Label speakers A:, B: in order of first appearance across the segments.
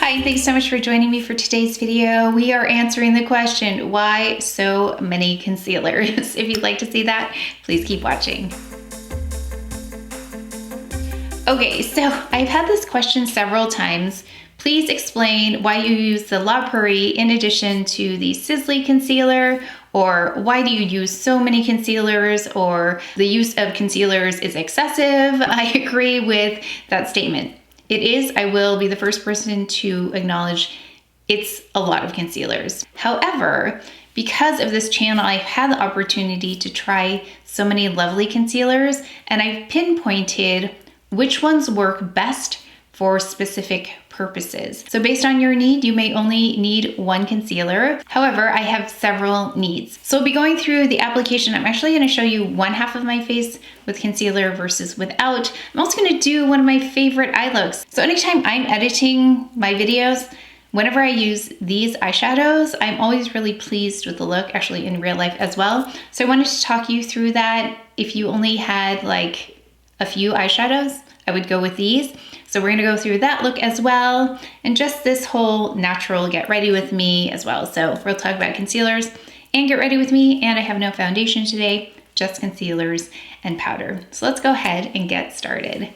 A: Hi, thanks so much for joining me for today's video. We are answering the question, why so many concealers? If you'd like to see that, please keep watching. Okay, so I've had this question several times. Please explain why you use the La Prairie in addition to the Sisley concealer, or why do you use so many concealers, or the use of concealers is excessive. I agree with that statement. It is, I will be the first person to acknowledge it's a lot of concealers. However, because of this channel, I've had the opportunity to try so many lovely concealers, and I've pinpointed which ones work best for specific purposes. So based on your need, you may only need one concealer. However, I have several needs. So I'll be going through the application. I'm actually gonna show you one half of my face with concealer versus without. I'm also gonna do one of my favorite eye looks. So anytime I'm editing my videos, whenever I use these eyeshadows, I'm always really pleased with the look, actually in real life as well. So I wanted to talk you through that. If you only had like a few eyeshadows, I would go with these. So we're gonna go through that look as well, and just this whole natural get ready with me as well. So we'll talk about concealers and get ready with me, and I have no foundation today, just concealers and powder. So let's go ahead and get started.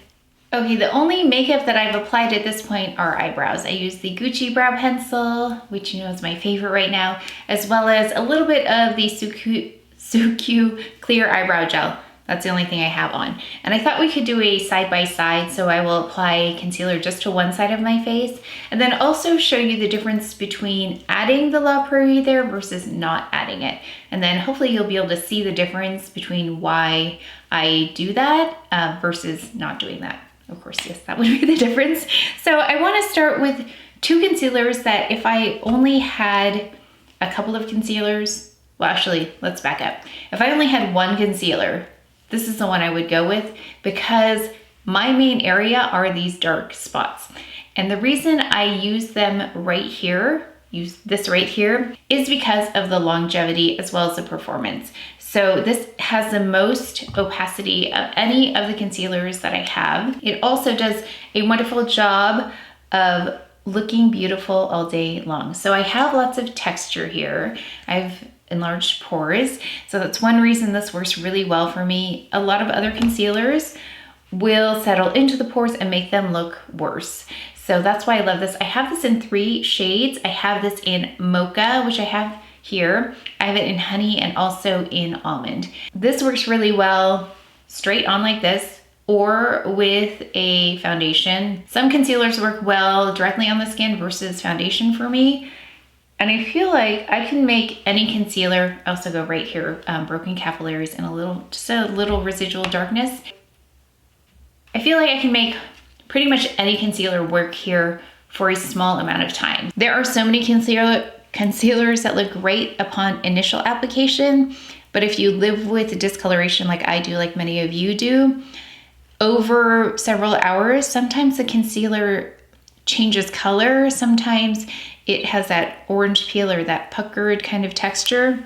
A: Okay, the only makeup that I've applied at this point are eyebrows. I use the Gucci brow pencil, which you know is my favorite right now, as well as a little bit of the Suku clear eyebrow gel. That's the only thing I have on. And I thought we could do a side by side, so I will apply concealer just to one side of my face, and then also show you the difference between adding the La Prairie there versus not adding it. And then hopefully you'll be able to see the difference between why I do that versus not doing that. Of course, yes, that would be the difference. So I wanna start with two concealers that if I only had a couple of concealers, well, actually, let's back up. If I only had one concealer, this is the one I would go with, because my main area are these dark spots. And the reason I use them right here, use this right here, is because of the longevity as well as the performance. So this has the most opacity of any of the concealers that I have. It also does a wonderful job of looking beautiful all day long. So I have lots of texture here. I've enlarged pores. So that's one reason this works really well for me. A lot of other concealers will settle into the pores and make them look worse. So that's why I love this. I have this in 3 shades. I have this in Mocha, which I have here. I have it in Honey and also in Almond. This works really well straight on like this, or with a foundation. Some concealers work well directly on the skin versus foundation for me. And I feel like I can make any concealer, I also go right here, broken capillaries and just a little residual darkness. I feel like I can make pretty much any concealer work here for a small amount of time. There are so many concealers that look great upon initial application, but if you live with discoloration like I do, like many of you do, over several hours, sometimes the concealer changes color. Sometimes it has that orange peel or that puckered kind of texture.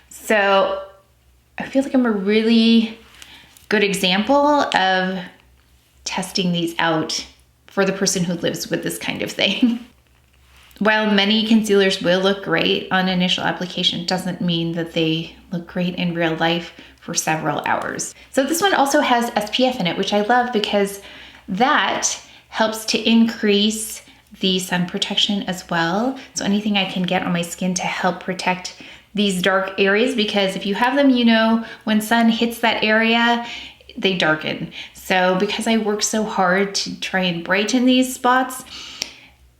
A: So I feel like I'm a really good example of testing these out for the person who lives with this kind of thing. While many concealers will look great on initial application, doesn't mean that they look great in real life for several hours. So this one also has SPF in it, which I love because that helps to increase the sun protection as well. So anything I can get on my skin to help protect these dark areas, because if you have them, you know, when sun hits that area, they darken. So because I work so hard to try and brighten these spots,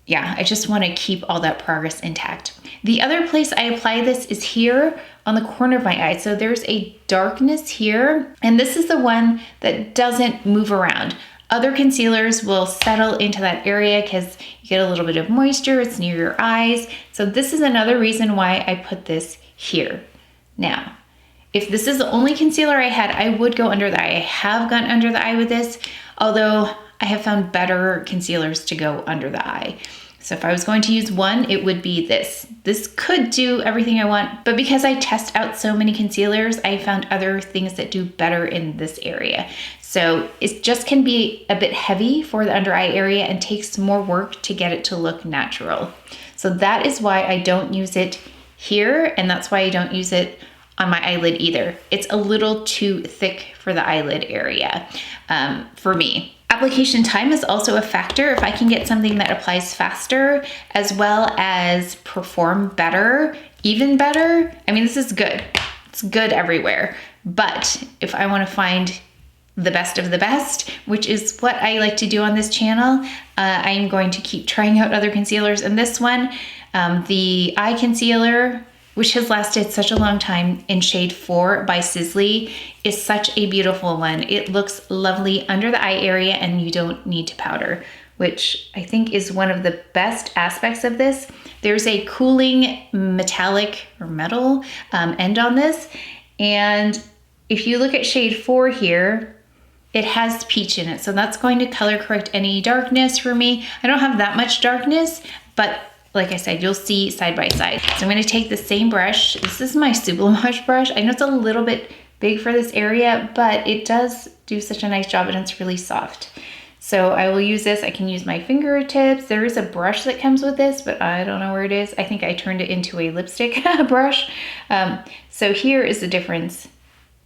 A: yeah, I just want to keep all that progress intact. The other place I apply this is here on the corner of my eye. So there's a darkness here, and this is the one that doesn't move around. Other concealers will settle into that area because you get a little bit of moisture, it's near your eyes. So this is another reason why I put this here. Now, if this is the only concealer I had, I would go under the eye. I have gone under the eye with this, although I have found better concealers to go under the eye. So if I was going to use one, it would be this. This could do everything I want, but because I test out so many concealers, I found other things that do better in this area. So it just can be a bit heavy for the under eye area and takes more work to get it to look natural. So that is why I don't use it here, and that's why I don't use it on my eyelid either. It's a little too thick for the eyelid area for me. Application time is also a factor. If I can get something that applies faster as well as perform better, even better, I mean, this is good. It's good everywhere. But if I want to find the best of the best, which is what I like to do on this channel, I'm going to keep trying out other concealers. And this one, the eye concealer, which has lasted such a long time, in shade 4 by Sisley, is such a beautiful one. It looks lovely under the eye area and you don't need to powder, which I think is one of the best aspects of this. There's a cooling metallic or metal end on this. And if you look at shade 4 here, it has peach in it. So that's going to color correct any darkness for me. I don't have that much darkness, but like I said, you'll see side by side. So I'm gonna take the same brush. This is my Sublimage brush. I know it's a little bit big for this area, but it does do such a nice job and it's really soft. So I will use this. I can use my fingertips. There is a brush that comes with this, but I don't know where it is. I think I turned it into a lipstick brush. So here is the difference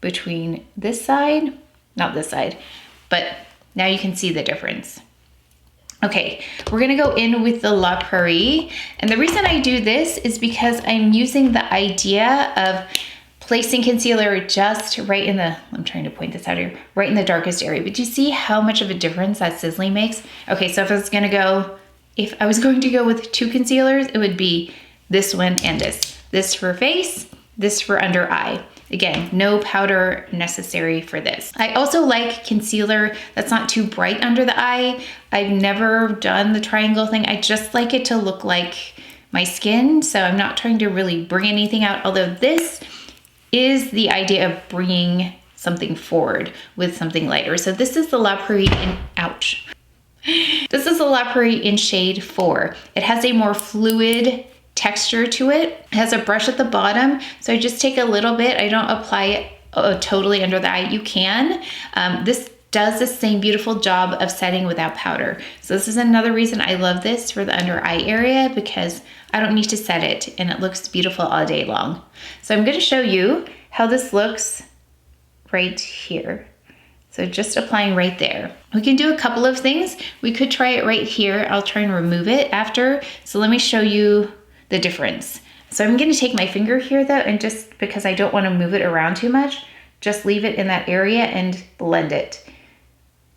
A: between this side, not this side, but now you can see the difference. Okay, we're gonna go in with the La Prairie. And the reason I do this is because I'm using the idea of placing concealer just right in the, I'm trying to point this out here, right in the darkest area. But do you see how much of a difference that Sisley makes? Okay, so if I was going to go with 2 concealers, it would be this one and this. This for face, this for under eye. Again, no powder necessary for this. I also like concealer that's not too bright under the eye. I've never done the triangle thing. I just like it to look like my skin, so I'm not trying to really bring anything out, although this is the idea of bringing something forward with something lighter. So this is the La Prairie in, ouch. This is the La Prairie in shade 4. It has a more fluid texture to it. It has a brush at the bottom, so I just take a little bit. I don't apply it totally under the eye. You can. This does the same beautiful job of setting without powder. So this is another reason I love this for the under eye area, because I don't need to set it and it looks beautiful all day long. So I'm going to show you how this looks right here. So just applying right there. We can do a couple of things. We could try it right here. I'll try and remove it after. So let me show you the difference. So I'm going to take my finger here though, and just because I don't want to move it around too much, just leave it in that area and blend it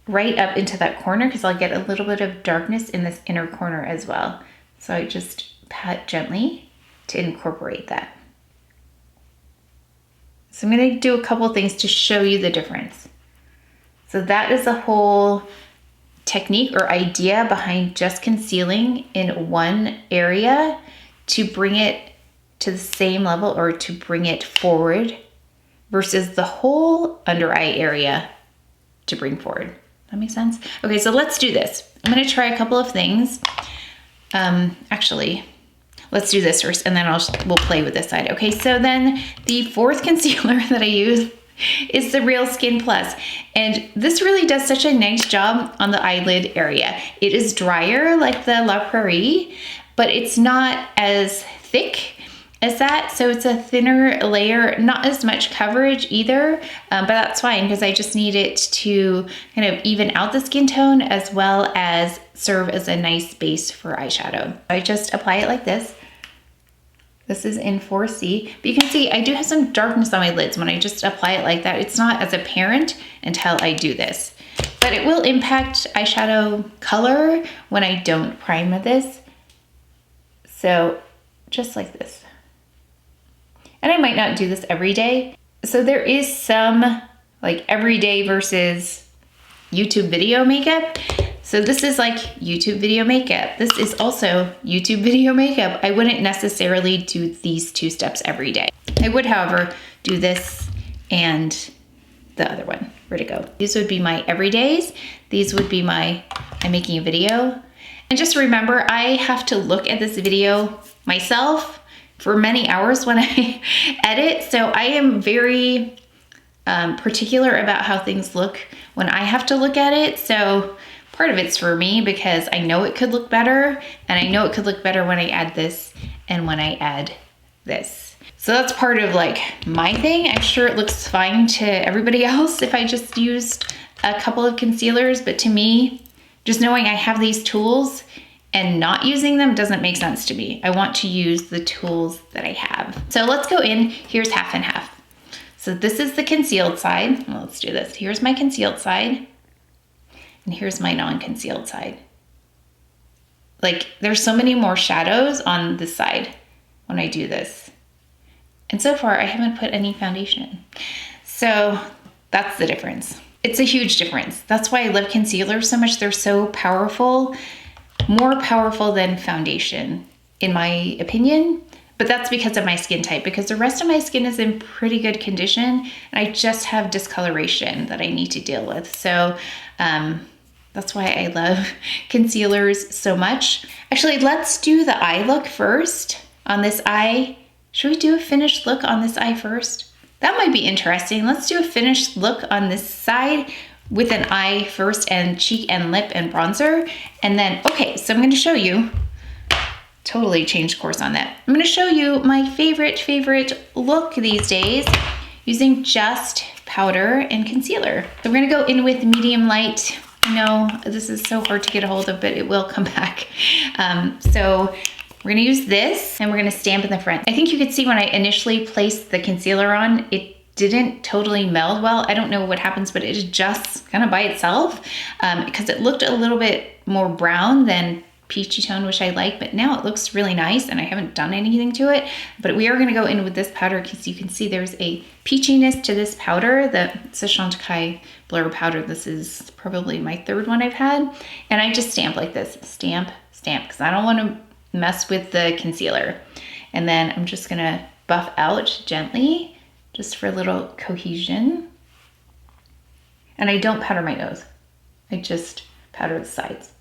A: right up into that corner, because I'll get a little bit of darkness in this inner corner as well. So I just pat gently to incorporate that. So I'm going to do a couple things to show you the difference. So that is the whole technique or idea behind just concealing in one area to bring it to the same level or to bring it forward versus the whole under eye area to bring forward. That makes sense? Okay, so let's do this. I'm gonna try a couple of things. Actually, let's do this first and then we'll play with this side. Okay, so then the fourth concealer that I use is the Real Skin Plus. And this really does such a nice job on the eyelid area. It is drier like the La Prairie, but it's not as thick as that. So it's a thinner layer, not as much coverage either, but that's fine because I just need it to kind of even out the skin tone as well as serve as a nice base for eyeshadow. I just apply it like this. This is in 4C, but you can see I do have some darkness on my lids when I just apply it like that. It's not as apparent until I do this, but it will impact eyeshadow color when I don't prime with this. So just like this. And I might not do this every day. So there is some like everyday versus YouTube video makeup. So this is like YouTube video makeup. This is also YouTube video makeup. I wouldn't necessarily do these two steps every day. I would, however, do this and the other one. Where'd it go? These would be my everydays. These would be my, I'm making a video. And just remember, I have to look at this video myself for many hours when I edit. So I am very particular about how things look when I have to look at it. So part of it's for me because I know it could look better, and I know it could look better when I add this and when I add this. So that's part of like my thing. I'm sure it looks fine to everybody else if I just used a couple of concealers, but to me, just knowing I have these tools and not using them doesn't make sense to me. I want to use the tools that I have. So let's go in. Here's half and half. So this is the concealed side. Well, let's do this. Here's my concealed side, and here's my non-concealed side. Like, there's so many more shadows on this side when I do this. And so far, I haven't put any foundation. So that's the difference. It's a huge difference. That's why I love concealers so much. They're so powerful, more powerful than foundation, in my opinion. But that's because of my skin type, because the rest of my skin is in pretty good condition, and I just have discoloration that I need to deal with. So that's why I love concealers so much. Actually, let's do the eye look first on this eye. Should we do a finished look on this eye first? That might be interesting. Let's do a finished look on this side with an eye first, and cheek and lip and bronzer. And then, okay, so I'm gonna show you, totally changed course on that. I'm gonna show you my favorite look these days using just powder and concealer. So we're gonna go in with medium light. I know this is so hard to get a hold of, but it will come back. So we're gonna use this, and we're gonna stamp in the front. I think you could see when I initially placed the concealer on, it didn't totally meld well. I don't know what happens, but it adjusts kind of by itself because it looked a little bit more brown than peachy tone, which I like, but now it looks really nice, and I haven't done anything to it. But we are gonna go in with this powder because you can see there's a peachiness to this powder. It's a Chantecaille Blur powder. This is probably my third one I've had. And I just stamp like this, stamp, stamp, because I don't wanna mess with the concealer. And then I'm just gonna buff out gently, just for a little cohesion. And I don't powder my nose. I just powder the sides.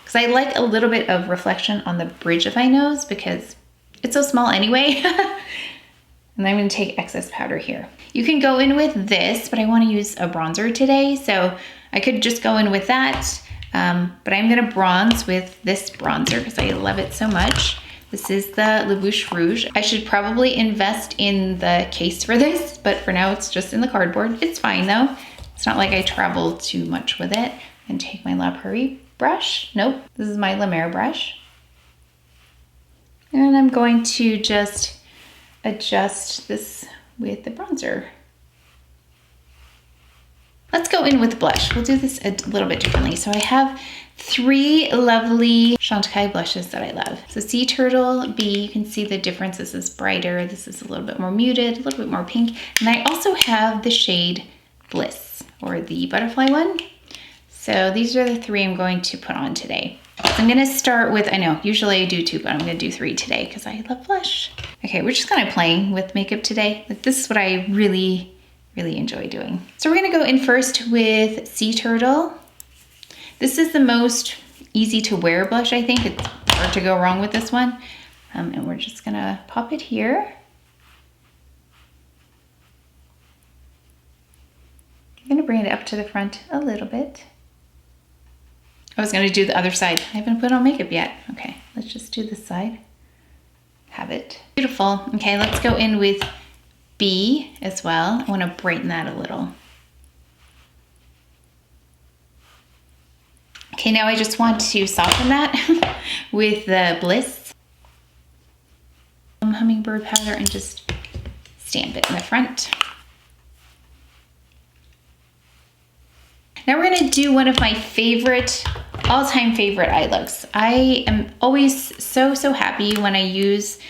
A: Because I like a little bit of reflection on the bridge of my nose because it's so small anyway. And I'm gonna take excess powder here. You can go in with this, but I wanna use a bronzer today, so I could just go in with that. But I'm gonna bronze with this bronzer because I love it so much. This is the BOUCHE Rouge. I should probably invest in the case for this, but for now it's just in the cardboard. It's fine though. It's not like I travel too much with it. And take my La Prairie brush. Nope, this is my La Mer brush. And I'm going to just adjust this with the bronzer. Let's go in with blush. We'll do this a little bit differently. So I have 3 lovely Chantecaille blushes that I love. So Sea Turtle B, you can see the difference. This is brighter. This is a little bit more muted, a little bit more pink. And I also have the shade Bliss, or the butterfly one. So these are the 3 I'm going to put on today. So I'm gonna start with, I know, usually I do 2, but I'm gonna do 3 today because I love blush. Okay, we're just kind of playing with makeup today. Like, this is what I really enjoy doing. So we're gonna go in first with Sea Turtle. This is the most easy to wear blush, I think. It's hard to go wrong with this one. And we're just gonna pop it here. I'm gonna bring it up to the front a little bit. I was gonna do the other side. I haven't put on makeup yet. Okay, let's just do this side. Have it. Beautiful. Okay, let's go in with B as well. I wanna brighten that a little. Okay, now I just want to soften that with the Bliss hummingbird powder and just stamp it in the front. Now we're gonna do one of my favorite, all-time favorite eye looks. I am always so happy when I use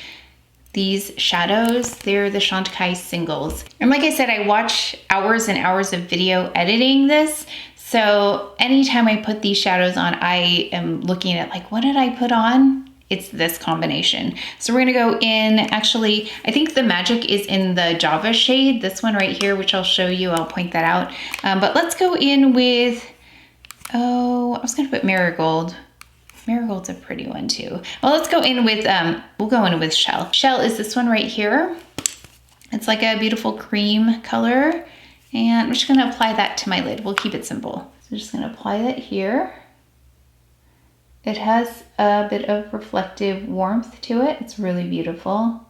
A: these shadows. They're the Chantecaille singles. And like I said, I watch hours and hours of video editing this. So anytime I put these shadows on, I am looking at like, what did I put on? It's this combination. So we're gonna go in, actually, I think the magic is in the Java shade, this one right here, which I'll show you, I'll point that out. But let's go in with, oh, I was gonna put Marigold. Marigold's a pretty one too. Well, let's go in with, we'll go in with Shell. Shell is this one right here. It's like a beautiful cream color. And I'm just gonna apply that to my lid. We'll keep it simple. So I'm just gonna apply that here. It has a bit of reflective warmth to it. It's really beautiful.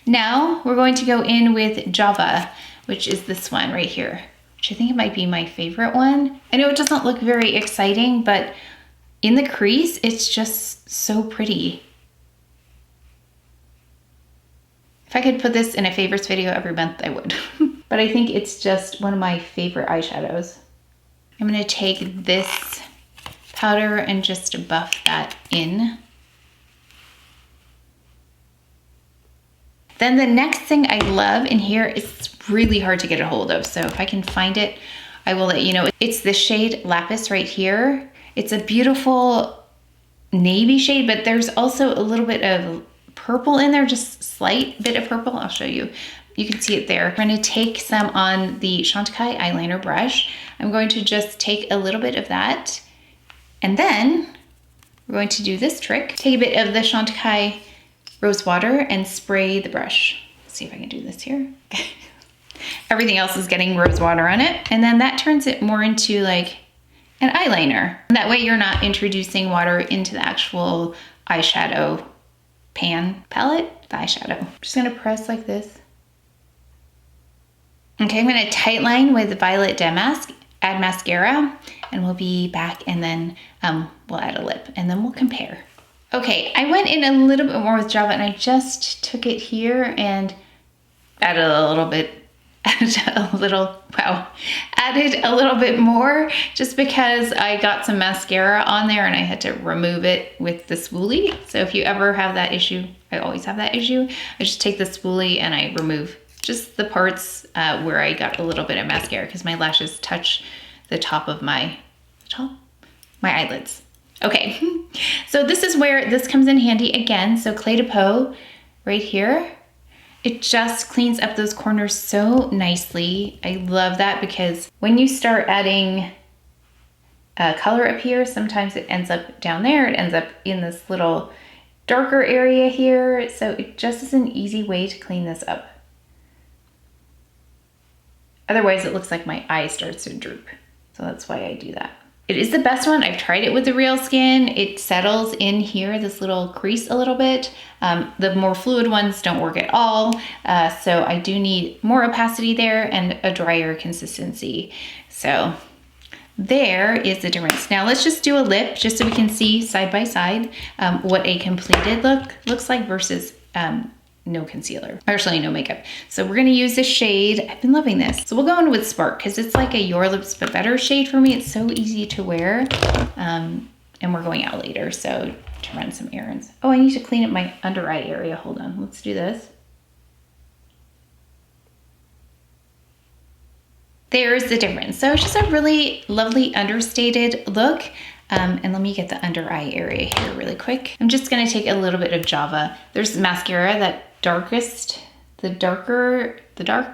A: Now we're going to go in with Java, which is this one right here, which I think it might be my favorite one. I know it doesn't look very exciting, but in the crease, it's just so pretty. If I could put this in a favorites video every month, I would. But I think it's just one of my favorite eyeshadows. I'm gonna take this powder and just buff that in. Then the next thing I love in here is really hard to get a hold of. So if I can find it, I will let you know. It's the shade Lapis right here. It's a beautiful navy shade, but there's also a little bit of purple in there, just slight bit of purple. I'll show you. You can see it there. I'm going to take some on the Chantecaille eyeliner brush. I'm going to just take a little bit of that. And then we're going to do this trick. Take a bit of the Chantecaille rose water and spray the brush. Let's see if I can do this here. Everything else is getting rose water on it. And then that turns it more into like an eyeliner. That way you're not introducing water into the actual eyeshadow palette, the eyeshadow. I'm just gonna press like this. Okay, I'm gonna tight line with Violet Damask, add mascara, and we'll be back, and then we'll add a lip, and then we'll compare. Okay, I went in a little bit more with Java, and I just took it here and added a little bit, added a little bit more, just because I got some mascara on there and I had to remove it with the spoolie. So if you ever have that issue, I always have that issue, I just take the spoolie and I remove just the parts where I got a little bit of mascara, because my lashes touch the top of my eyelids. Okay, so this is where this comes in handy again. So Clé de Peau right here. It just cleans up those corners so nicely. I love that, because when you start adding color up here, sometimes it ends up down there. It ends up in this little darker area here. So it just is an easy way to clean this up. Otherwise, it looks like my eye starts to droop. So that's why I do that. It is the best one. I've tried it with the real skin. It settles in here, this little crease a little bit. The more fluid ones don't work at all. So I do need more opacity there and a drier consistency. So there is the difference. Now let's just do a lip, just so we can see side by side what a completed look looks like versus no concealer, actually no makeup. So we're gonna use this shade. I've been loving this. So we'll go in with Spark, because it's like a Your Lips But Better shade for me. It's so easy to wear. And we're going out later, so to run some errands. Oh, I need to clean up my under eye area. Hold on, let's do this. There's the difference. So it's just a really lovely understated look. And let me get the under eye area here really quick. I'm just gonna take a little bit of Java. There's mascara, that darkest, the dark.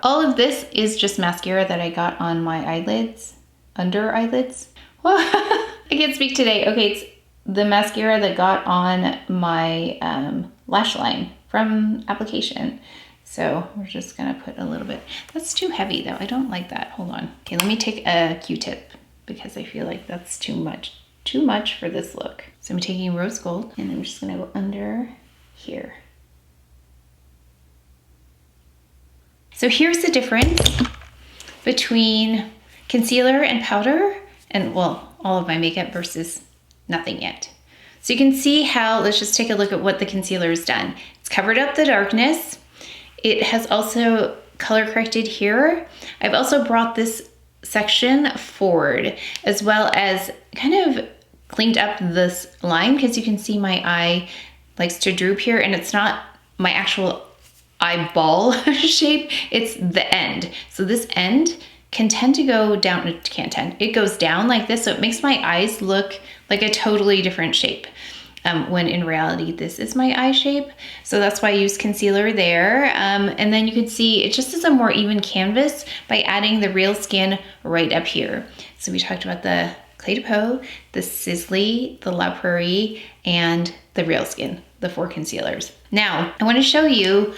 A: All of this is just mascara that I got on my eyelids, under eyelids. Well, I can't speak today. Okay, it's the mascara that got on my lash line from application. So we're just gonna put a little bit. That's too heavy though, I don't like that, hold on. Okay, let me take a Q-tip, because I feel like that's too much for this look. So I'm taking rose gold, and I'm just gonna go under here. So here's the difference between concealer and powder, and well, all of my makeup versus nothing yet. So you can see how, let's just take a look at what the concealer has done. It's covered up the darkness. It has also color corrected here. I've also brought this section forward, as well as kind of cleaned up this line, because you can see my eye likes to droop here, and it's not my actual eyeball shape, it's the end. So this end can tend to go down, it goes down like this, so it makes my eyes look like a totally different shape. When in reality, this is my eye shape. So that's why I use concealer there. And then you can see it just is a more even canvas by adding the real skin right up here. So we talked about the Clé de Peau, the Sisley, the La Prairie, and the Real Skin, the 4 concealers. Now, I want to show you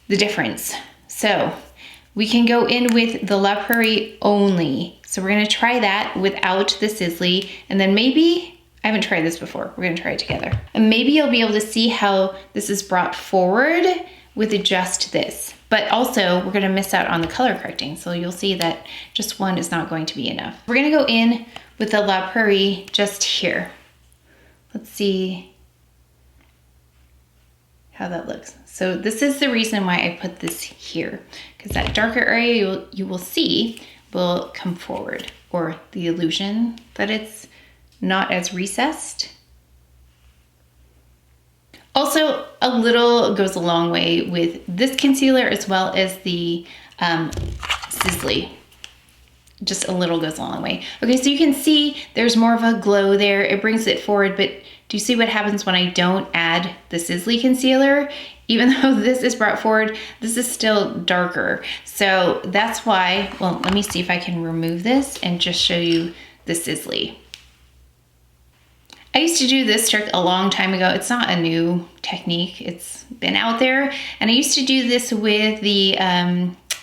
A: the difference. So we can go in with the La Prairie only. So we're going to try that without the Sisley, and then maybe, I haven't tried this before, we're going to try it together. And maybe you'll be able to see how this is brought forward with just this. But also, we're going to miss out on the color correcting. So you'll see that just one is not going to be enough. We're going to go in with the La Prairie just here. Let's see how that looks. So this is the reason why I put this here, because that darker area you will see will come forward, or the illusion that it's not as recessed. Also, a little goes a long way with this concealer as well as the Sisley. Just a little goes a long way. Okay, so you can see there's more of a glow there. It brings it forward, but do you see what happens when I don't add the Sisley concealer? Even though this is brought forward, this is still darker. So that's why, well, let me see if I can remove this and just show you the Sisley. I used to do this trick a long time ago. It's not a new technique. It's been out there. And I used to do this with the,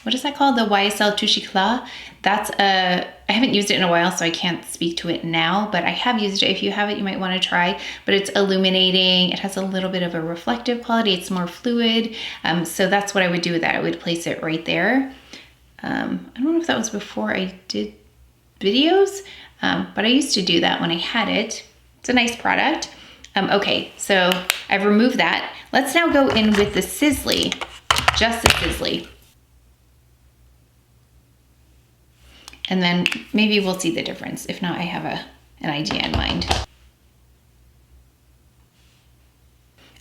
A: what is that called? The YSL Touche Éclat. That's I haven't used it in a while, so I can't speak to it now, but I have used it. If you have it, you might want to try. But it's illuminating. It has a little bit of a reflective quality. It's more fluid. So that's what I would do with that. I would place it right there. I don't know if that was before I did videos, but I used to do that when I had it. It's a nice product. Okay, so I've removed that. Let's now go in with the Sisley, just the Sisley. And then maybe we'll see the difference. If not, I have an idea in mind.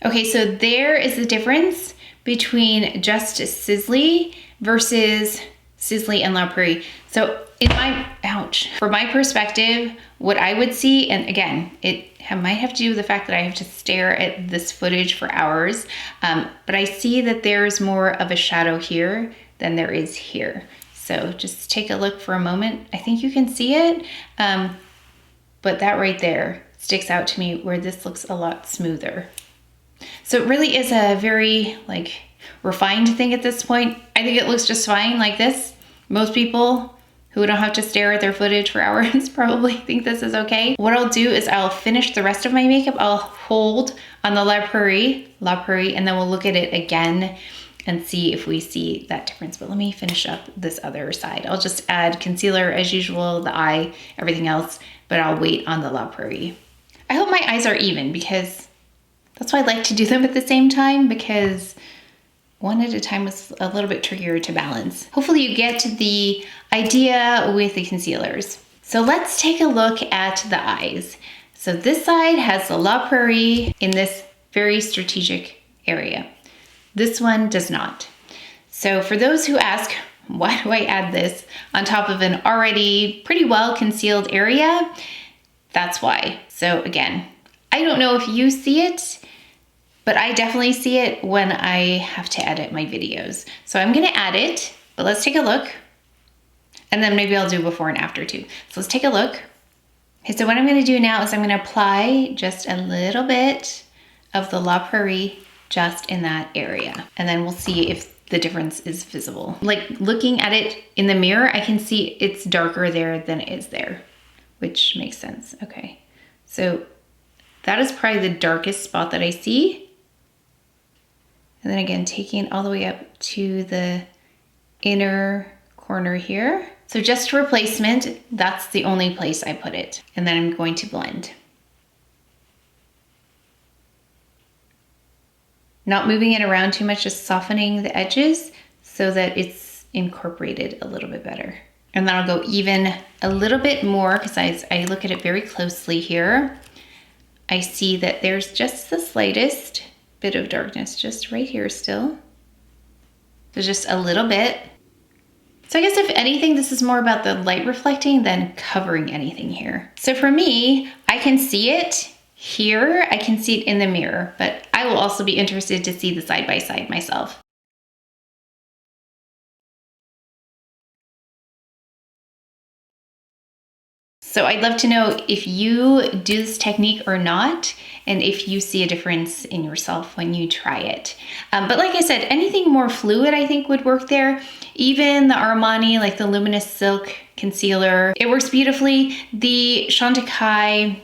A: Okay, so there is the difference between just Sisley versus Sisley and La Prairie. So in my, from my perspective, what I would see, and again, it might have to do with the fact that I have to stare at this footage for hours, but I see that there's more of a shadow here than there is here. So just take a look for a moment. I think you can see it, but that right there sticks out to me where this looks a lot smoother. So it really is a very like refined thing at this point. I think it looks just fine like this. Most people who don't have to stare at their footage for hours probably think this is okay. What I'll do is I'll finish the rest of my makeup. I'll hold on the La Prairie, and then we'll look at it again and see if we see that difference. But let me finish up this other side. I'll just add concealer as usual, the eye, everything else, but I'll wait on the La Prairie. I hope my eyes are even, because that's why I like to do them at the same time, because one at a time is a little bit trickier to balance. Hopefully you get the idea with the concealers. So let's take a look at the eyes. So this side has the La Prairie in this very strategic area. This one does not. So for those who ask, why do I add this on top of an already pretty well concealed area? That's why. So again, I don't know if you see it, but I definitely see it when I have to edit my videos. So I'm gonna add it, but let's take a look. And then maybe I'll do before and after too. So let's take a look. Okay, so what I'm gonna do now is I'm gonna apply just a little bit of the La Prairie just in that area. And then we'll see if the difference is visible. Like looking at it in the mirror, I can see it's darker there than it is there, which makes sense. Okay, so that is probably the darkest spot that I see. And then again, taking it all the way up to the inner corner here. So just replacement, that's the only place I put it. And then I'm going to blend. Not moving it around too much, just softening the edges so that it's incorporated a little bit better. And then I'll go even a little bit more, because I look at it very closely here. I see that there's just the slightest bit of darkness just right here still. So just a little bit. So I guess if anything, this is more about the light reflecting than covering anything here. So for me, I can see it here, I can see it in the mirror, but I will also be interested to see the side by side myself. So I'd love to know if you do this technique or not, and if you see a difference in yourself when you try it. But like I said, anything more fluid I think would work there. Even the Armani, like the Luminous Silk Concealer, it works beautifully. The Chantecaille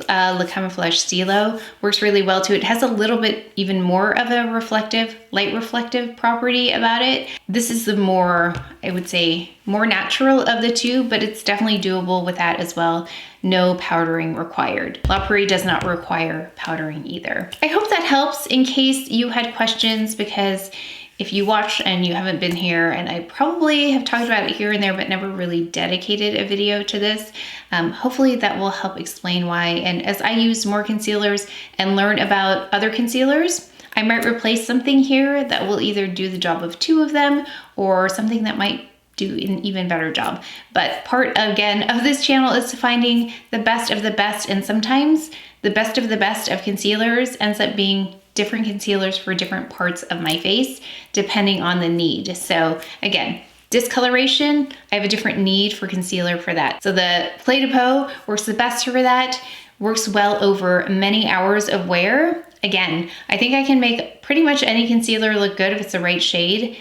A: Le Camouflage Stilo works really well too. It has a little bit even more of a reflective, light reflective property about it. This is the more, I would say, more natural of the two, but it's definitely doable with that as well. No powdering required. La Prairie does not require powdering either. I hope that helps in case you had questions, because if you watch and you haven't been here, and I probably have talked about it here and there, but never really dedicated a video to this, hopefully that will help explain why. And as I use more concealers and learn about other concealers, I might replace something here that will either do the job of 2 of them, or something that might do an even better job. But part, again, of this channel is finding the best of the best, and sometimes the best of the best of concealers ends up being different concealers for different parts of my face, depending on the need. So again, discoloration, I have a different need for concealer for that. So the Peau works the best for that, works well over many hours of wear. Again, I think I can make pretty much any concealer look good if it's the right shade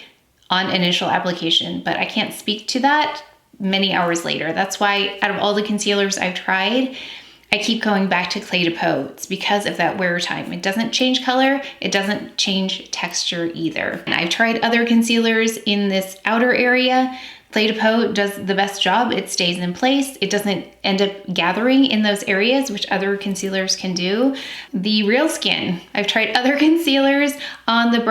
A: on initial application, but I can't speak to that many hours later. That's why out of all the concealers I've tried, I keep going back to Peau. It's because of that wear time. It doesn't change color, it doesn't change texture either. And I've tried other concealers in this outer area. Peau does the best job. It stays in place. It doesn't end up gathering in those areas, which other concealers can do. The Real Skin, I've tried other concealers on the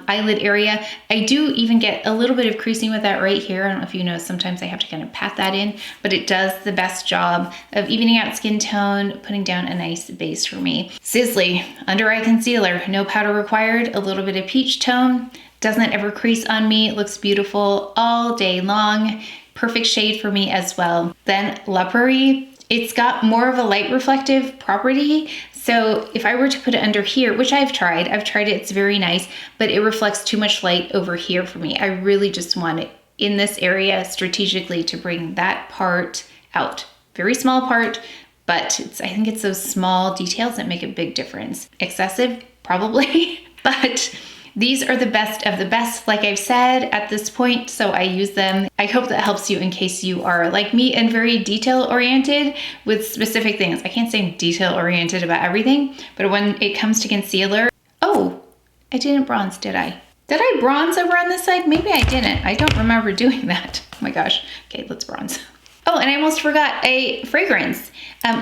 A: eyelid area. I do even get a little bit of creasing with that right here. I don't know if you know, sometimes I have to kind of pat that in, but it does the best job of evening out skin tone, putting down a nice base for me. Sisley, under eye concealer, no powder required, a little bit of peach tone. Doesn't ever crease on me, it looks beautiful all day long. Perfect shade for me as well. Then La Prairie, it's got more of a light reflective property. So if I were to put it under here, which I've tried it, it's very nice, but it reflects too much light over here for me. I really just want it in this area strategically to bring that part out. Very small part, but I think it's those small details that make a big difference. Excessive, probably, but these are the best of the best, like I've said at this point, so I use them. I hope that helps you in case you are like me and very detail-oriented with specific things. I can't say I'm detail-oriented about everything, but when it comes to concealer, oh, I didn't bronze, did I? Did I bronze over on this side? Maybe I didn't. I don't remember doing that. Oh my gosh. Okay, let's bronze. Oh, and I almost forgot a fragrance.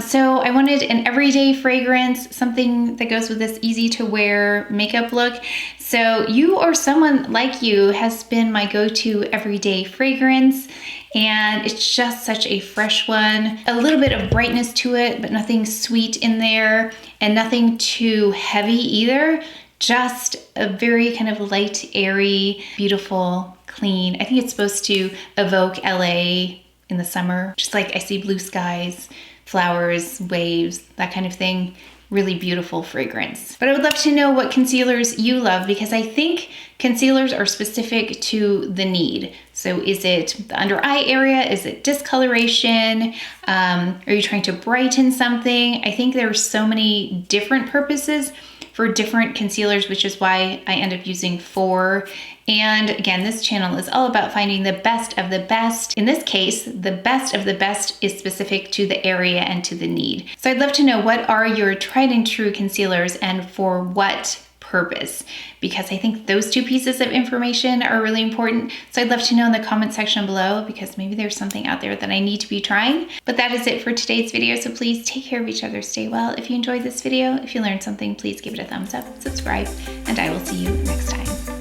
A: So I wanted an everyday fragrance, something that goes with this easy to wear makeup look. So You or Someone Like You has been my go-to everyday fragrance, and it's just such a fresh one. A little bit of brightness to it, but nothing sweet in there, and nothing too heavy either. Just a very kind of light, airy, beautiful, clean. I think it's supposed to evoke LA in the summer. Just like I see blue skies, flowers, waves, that kind of thing. Really beautiful fragrance. But I would love to know what concealers you love, because I think concealers are specific to the need. So is it the under eye area? Is it discoloration? Are you trying to brighten something? I think there are so many different purposes for different concealers, which is why I end up using 4. And again, this channel is all about finding the best of the best. In this case, the best of the best is specific to the area and to the need. So I'd love to know, what are your tried and true concealers and for what purpose? Because I think those 2 pieces of information are really important. So I'd love to know in the comment section below, because maybe there's something out there that I need to be trying. But that is it for today's video. So please take care of each other, stay well. If you enjoyed this video, if you learned something, please give it a thumbs up, subscribe, and I will see you next time.